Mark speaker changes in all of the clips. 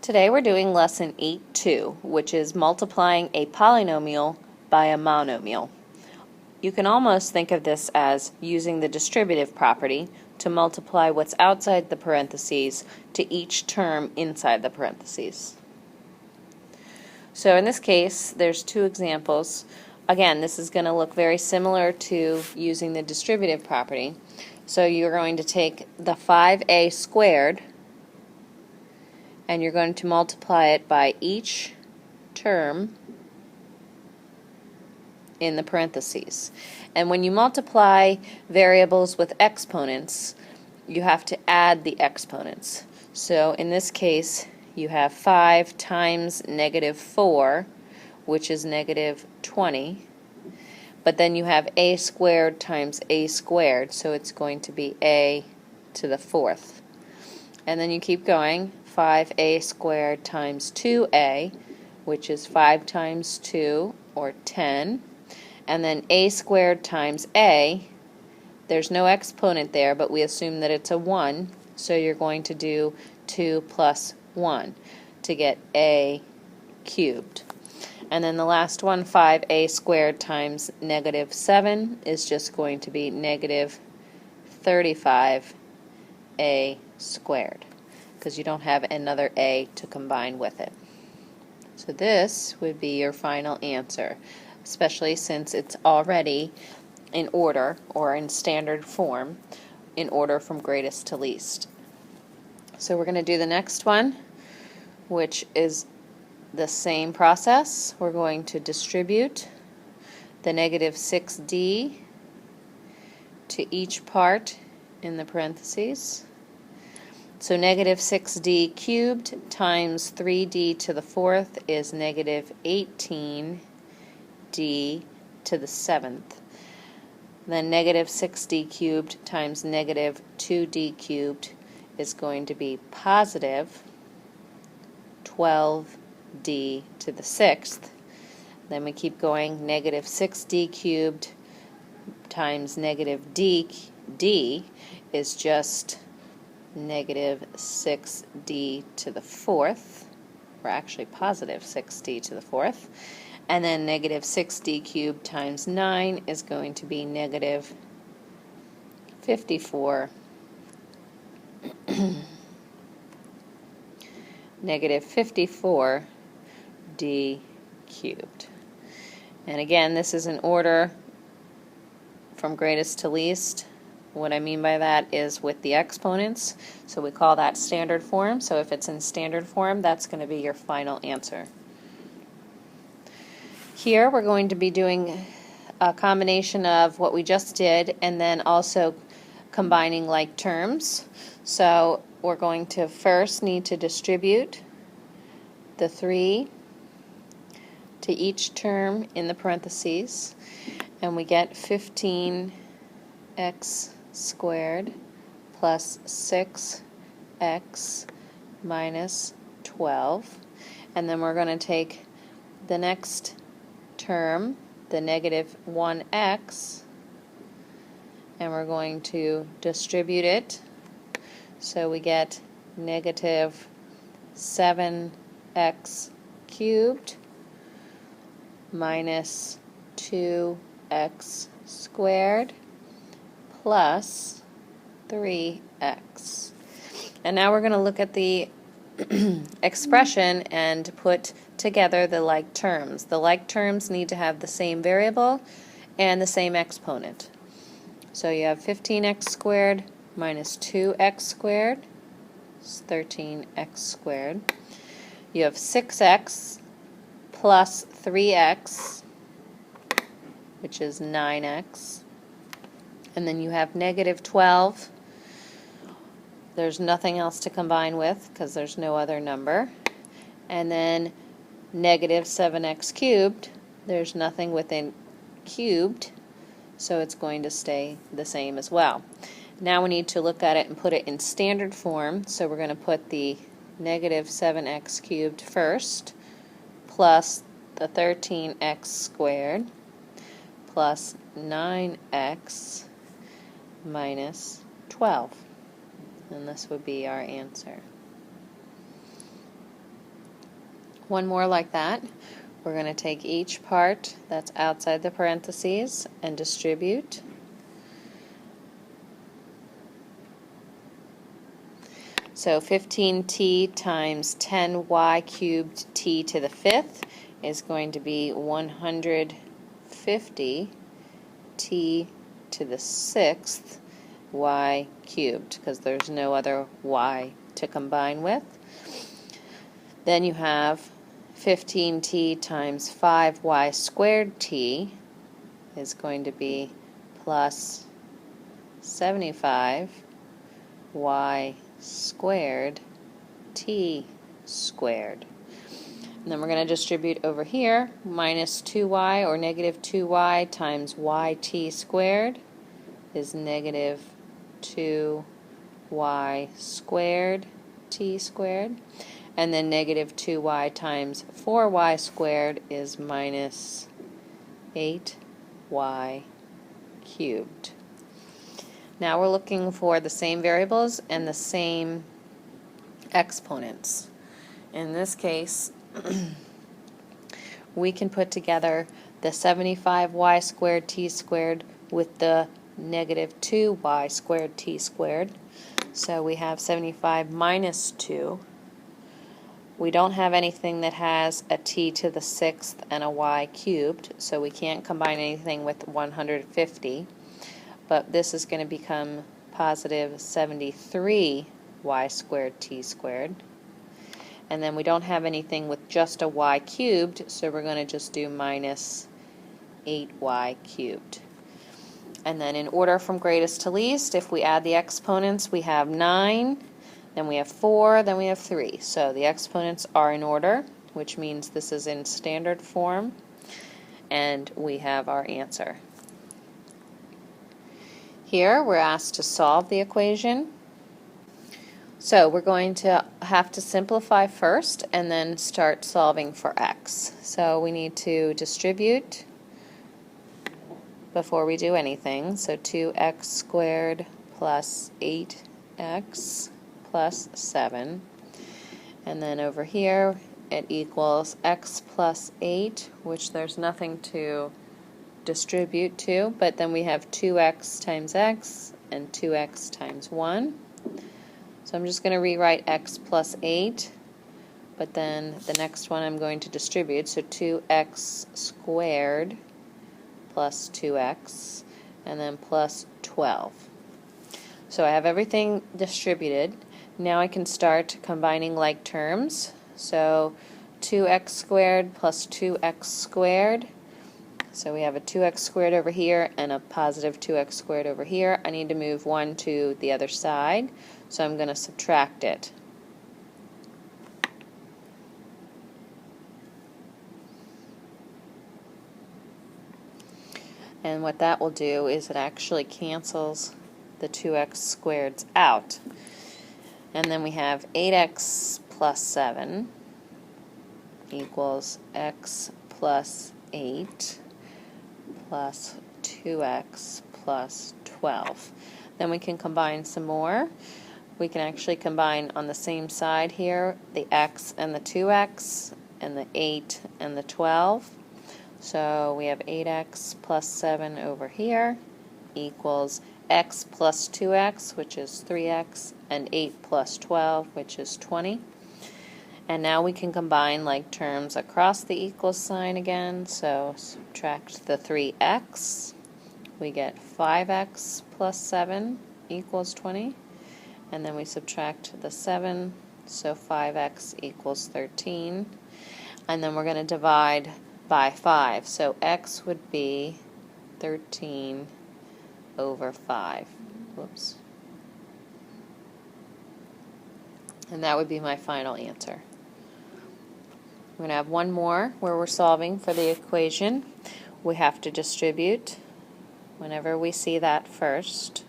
Speaker 1: Today we're doing lesson 8.2, which is multiplying a polynomial by a monomial. You can almost think of this as using the distributive property to multiply what's outside the parentheses to each term inside the parentheses. So in this case, there's two examples. Again, this is going to look very similar to using the distributive property. So you're going to take the 5a squared and you're going to multiply it by each term in the parentheses. And when you multiply variables with exponents, you have to add the exponents. So in this case, you have 5 times negative 4, which is negative 20. But then you have a squared times a squared, so it's going to be a to the 4th. And then you keep going. 5a squared times 2a, which is 5 times 2, or 10. And then a squared times a, there's no exponent there, but we assume that it's a 1, so you're going to do 2 plus 1 to get a cubed. And then the last one, 5a squared times negative 7, is just going to be negative 35a squared, because you don't have another a to combine with it. So this would be your final answer, especially since it's already in order or in standard form, in order from greatest to least. So we're going to do the next one, which is the same process. We're going to distribute the negative 6d to each part in the parentheses. So negative 6d cubed times 3d to the 4th is negative 18d to the 7th. Then negative 6d cubed times negative 2d cubed is going to be positive 12d to the 6th. Then we keep going. Negative 6d cubed times negative d is just negative 6d to the 4th, or actually positive 6d to the 4th. And then negative 6d cubed times 9 is going to be negative 54 negative 54d cubed. And again, this is in order from greatest to least. What I mean by that is with the exponents, so we call that standard form. So if it's in standard form, that's going to be your final answer. Here we're going to be doing a combination of what we just did and then also combining like terms. So we're going to first need to distribute the 3 to each term in the parentheses, and we get 15x squared plus 6x minus 12. And then we're going to take the next term, the negative 1x, and we're going to distribute it. So we get negative 7x cubed minus 2x squared plus 3x. And now we're going to look at the expression and put together the like terms. The like terms need to have the same variable and the same exponent. So you have 15x squared minus 2x squared is 13x squared. You have 6x plus 3x, which is 9x. And then you have negative 12. There's nothing else to combine with because there's no other number. And then negative 7x cubed, there's nothing within cubed, so it's going to stay the same as well. Now we need to look at it and put it in standard form, so we're going to put the negative 7x cubed first, plus the 13x squared, plus 9x minus 12. And this would be our answer. One more like that. We're going to take each part that's outside the parentheses and distribute. So 15t times 10y cubed t to the fifth is going to be 150 t to the sixth y cubed, because there's no other y to combine with. Then you have 15t times 5y squared t is going to be plus 75y squared t squared. And then we're going to distribute over here. Minus 2y or negative 2y times yt squared is negative 2y squared t squared. And then negative 2y times 4y squared is minus 8y cubed. Now we're looking for the same variables and the same exponents. In this case, we can put together the 75y squared t squared with the negative 2y squared t squared. So we have 75 minus 2. We don't have anything that has a t to the sixth and a y cubed, so we can't combine anything with 150. But this is going to become positive 73y squared t squared. And then we don't have anything with just a y cubed, so we're going to just do minus 8y cubed. And then in order from greatest to least, if we add the exponents, we have 9, then we have 4, then we have 3. So the exponents are in order, which means this is in standard form, and we have our answer. Here we're asked to solve the equation. So we're going to have to simplify first and then start solving for x. So we need to distribute before we do anything. So 2x squared plus 8x plus 7. And then over here it equals x plus 8, which there's nothing to distribute to, but then we have 2x times x and 2x times 1. So I'm just going to rewrite x plus 8, but then the next one I'm going to distribute, so 2x squared plus 2x, and then plus 12. So I have everything distributed. Now I can start combining like terms. So 2x squared plus 2x squared. So we have a 2x squared over here and a positive 2x squared over here. I need to move 1 to the other side, so I'm going to subtract it. And what that will do is it actually cancels the 2x squareds out. And then we have 8x plus 7 equals x plus 8 plus 2x plus 12. Then we can combine some more. We can actually combine on the same side here the x and the 2x and the 8 and the 12. So we have 8x plus 7 over here equals x plus 2x, which is 3x, and 8 plus 12, which is 20. And now we can combine like terms across the equals sign again. So subtract the 3x. We get 5x plus 7 equals 20. And then we subtract the 7, so 5x equals 13. And then we're going to divide by 5. So x would be 13 over 5. Whoops. And that would be my final answer. We're going to have one more where we're solving for the equation. We have to distribute whenever we see that first.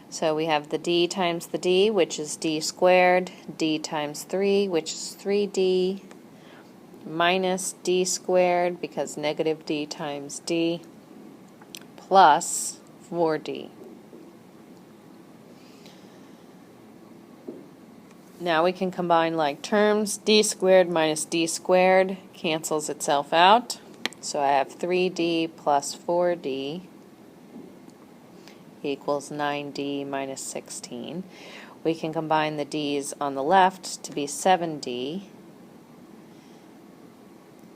Speaker 1: So we have the d times the d, which is d squared, d times 3, which is 3d, minus d squared, because negative d times d, plus 4d. Now we can combine like terms. D squared minus d squared cancels itself out. So I have 3d plus 4d equals 9d minus 16. We can combine the d's on the left to be 7d.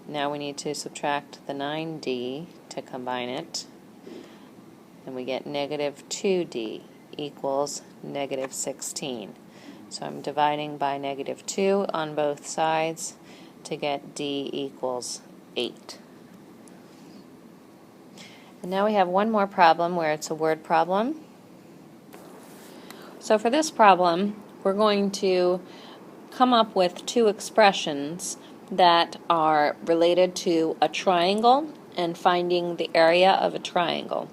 Speaker 1: Now we need to subtract the 9d to combine it, and we get negative 2d equals negative 16. So I'm dividing by negative 2 on both sides to get d equals 8. And now we have one more problem where it's a word problem. So for this problem, we're going to come up with two expressions that are related to a triangle and finding the area of a triangle.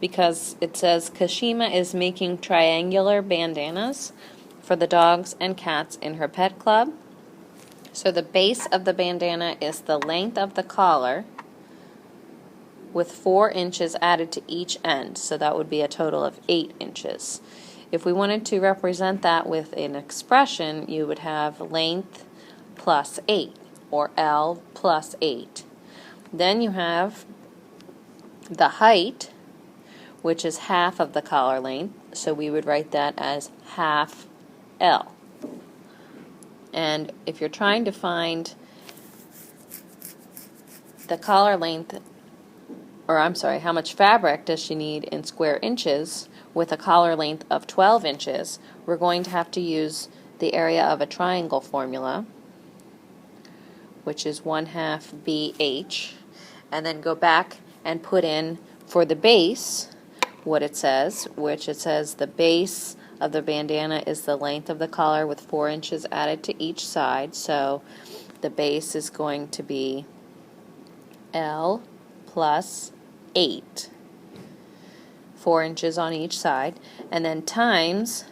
Speaker 1: Because it says Kashima is making triangular bandanas for the dogs and cats in her pet club. So the base of the bandana is the length of the collar with 4 inches added to each end. So that would be a total of 8 inches. If we wanted to represent that with an expression, you would have length plus 8, or L plus 8. Then you have the height, which is half of the collar length, so we would write that as half L. And if you're trying to find the collar length, or I'm sorry, how much fabric does she need in square inches with a collar length of 12 inches, we're going to have to use the area of a triangle formula, which is 1/2 BH, and then go back and put in for the base what it says, which it says the base of the bandana is the length of the collar with 4 inches added to each side. So the base is going to be L plus 8, 4 inches on each side, and then times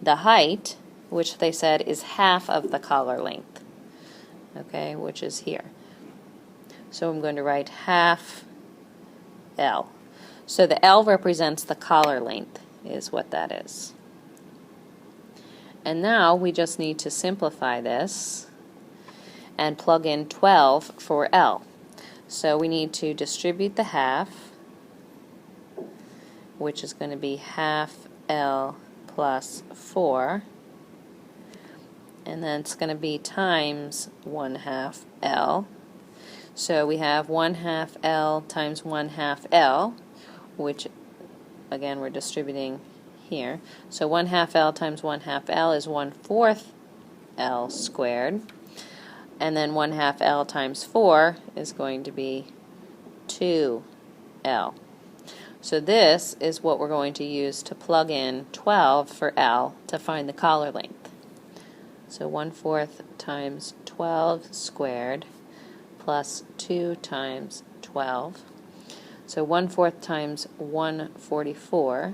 Speaker 1: the height, which they said is half of the collar length, okay, which is here. So I'm going to write half L. So the L represents the collar length, is what that is. And now we just need to simplify this and plug in 12 for L. So we need to distribute the half, which is going to be half L plus 4, and then it's going to be times 1/2 L. So we have 1/2 L times 1/2 L, which again we're distributing here. So 1/2 L times 1/2 L is 1/4 L squared, and then 1/2 L times 4 is going to be 2L. So this is what we're going to use to plug in 12 for L to find the collar length. So 1/4 times 12 squared plus 2 times 12. So 1/4 times 144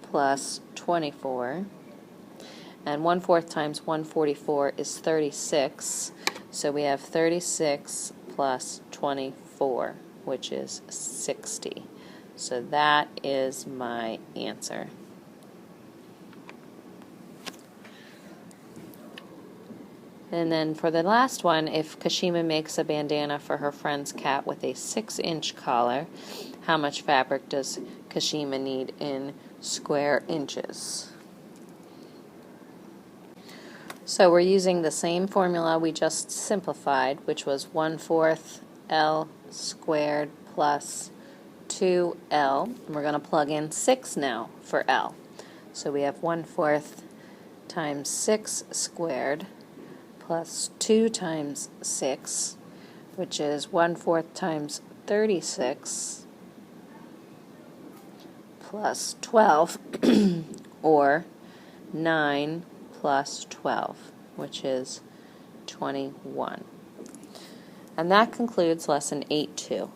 Speaker 1: plus 24. And 1/4 times 144 is 36. So we have 36 plus 24, which is 60. So that is my answer. And then for the last one, if Kashima makes a bandana for her friend's cat with a 6-inch collar, how much fabric does Kashima need in square inches? So we're using the same formula we just simplified, which was 1/4 L squared plus 2L. We're going to plug in 6 now for L. So we have 1/4 times 6 squared plus 2 times 6, which is 1/4 times 36 plus 12, or 9 plus 12, which is 21. And that concludes lesson 8-2.